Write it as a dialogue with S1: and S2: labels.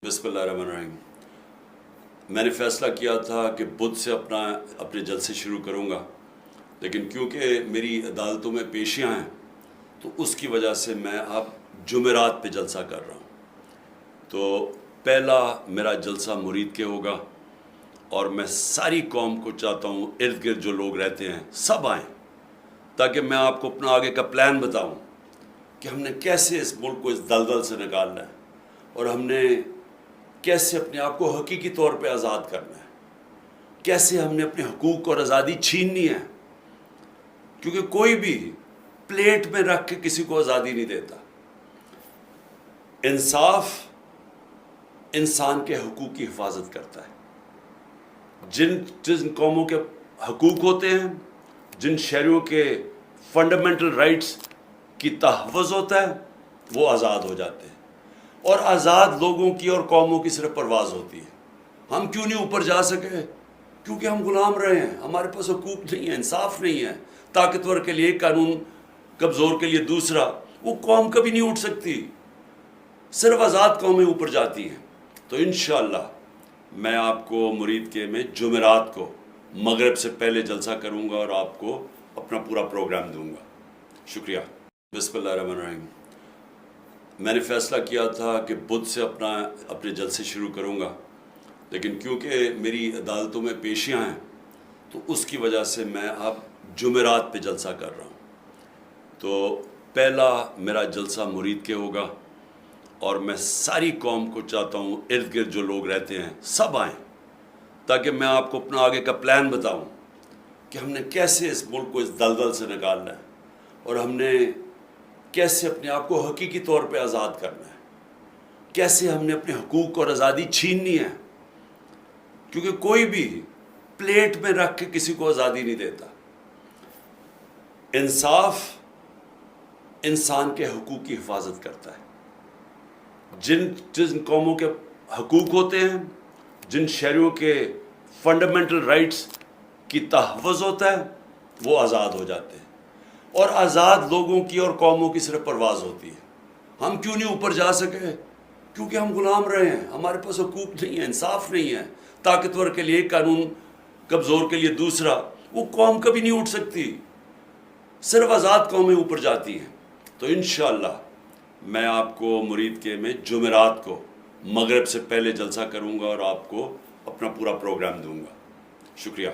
S1: बिस्मिल्लाहिर्रहमानिर्रहीम। मैंने फ़ैसला किया था कि बुध से अपने जलसे शुरू करूँगा, लेकिन क्योंकि मेरी अदालतों में पेशियाँ हैं तो उसकी वजह से मैं अब जुमेरात पे जलसा कर रहा हूँ। तो पहला मेरा जलसा मुरीद के होगा और मैं सारी कौम को चाहता हूँ, इर्द गिर्द जो लोग रहते हैं सब आएँ, ताकि मैं आपको अपना आगे का प्लान बताऊँ कि हमने कैसे इस मुल्क को इस दलदल से निकालना है और हमने कैसे अपने आप को हकीकी तौर पे आज़ाद करना है, कैसे हमने अपने हकूक़ और आज़ादी छीननी है, क्योंकि कोई भी प्लेट में रख के किसी को आज़ादी नहीं देता। इंसाफ इंसान के हकूक़ की हिफाजत करता है। जिन कौमों के हकूक़ होते हैं, जिन शहरियों के फंडामेंटल राइट्स की तहफ़्फ़ुज़ होता है, वो आज़ाद हो जाते हैं। और आज़ाद लोगों की और कौमों की सिर्फ परवाज़ होती है। हम क्यों नहीं ऊपर जा सके? क्योंकि हम गुलाम रहे हैं, हमारे पास हुकूक नहीं है, इंसाफ नहीं है। ताकतवर के लिए कानून, कमज़ोर के लिए दूसरा। वो कौम कभी नहीं उठ सकती, सिर्फ आज़ाद कौमें ऊपर जाती हैं। तो इंशाअल्लाह मैं आपको मुरीद के में जुमेरात को मगरिब से पहले जलसा करूँगा और आपको अपना पूरा प्रोग्राम दूँगा। शुक्रिया। बिस्मिल्लाहिर्रहमानिर्रहीम। मैंने फ़ैसला किया था कि बुध से अपने जलसे शुरू करूँगा, लेकिन क्योंकि मेरी अदालतों में पेशियाँ हैं तो उसकी वजह से मैं अब जुमेरात पे जलसा कर रहा हूँ। तो पहला मेरा जलसा मुरीद के होगा और मैं सारी कौम को चाहता हूँ, इर्द गिर्द जो लोग रहते हैं सब आएँ, ताकि मैं आपको अपना आगे का प्लान बताऊँ कि हमने कैसे इस मुल्क को इस दलदल से निकालना है और हमने कैसे अपने आप को हकीकी तौर पे आज़ाद करना है, कैसे हमने अपने हकूक़ और आज़ादी छीननी है, क्योंकि कोई भी प्लेट में रख के किसी को आज़ादी नहीं देता। इंसाफ इंसान के हकूक़ की हिफाजत करता है। जिन कौमों के हकूक़ होते हैं, जिन शहरियों के फंडामेंटल राइट्स की तहफ़्फ़ुज़ होता है, वो आज़ाद हो जाते हैं। और आज़ाद लोगों की और कौमों की सिर्फ परवाज़ होती है। हम क्यों नहीं ऊपर जा सके? क्योंकि हम गुलाम रहे हैं, हमारे पास हुकूक नहीं है, इंसाफ नहीं है। ताकतवर के लिए कानून, कमज़ोर के लिए दूसरा। वो कौम कभी नहीं उठ सकती, सिर्फ आज़ाद कौमें ऊपर जाती हैं। तो इंशाअल्लाह मैं आपको मुरीद के में जुमेरात को मगरिब से पहले जलसा करूँगा और आपको अपना पूरा प्रोग्राम दूँगा। शुक्रिया।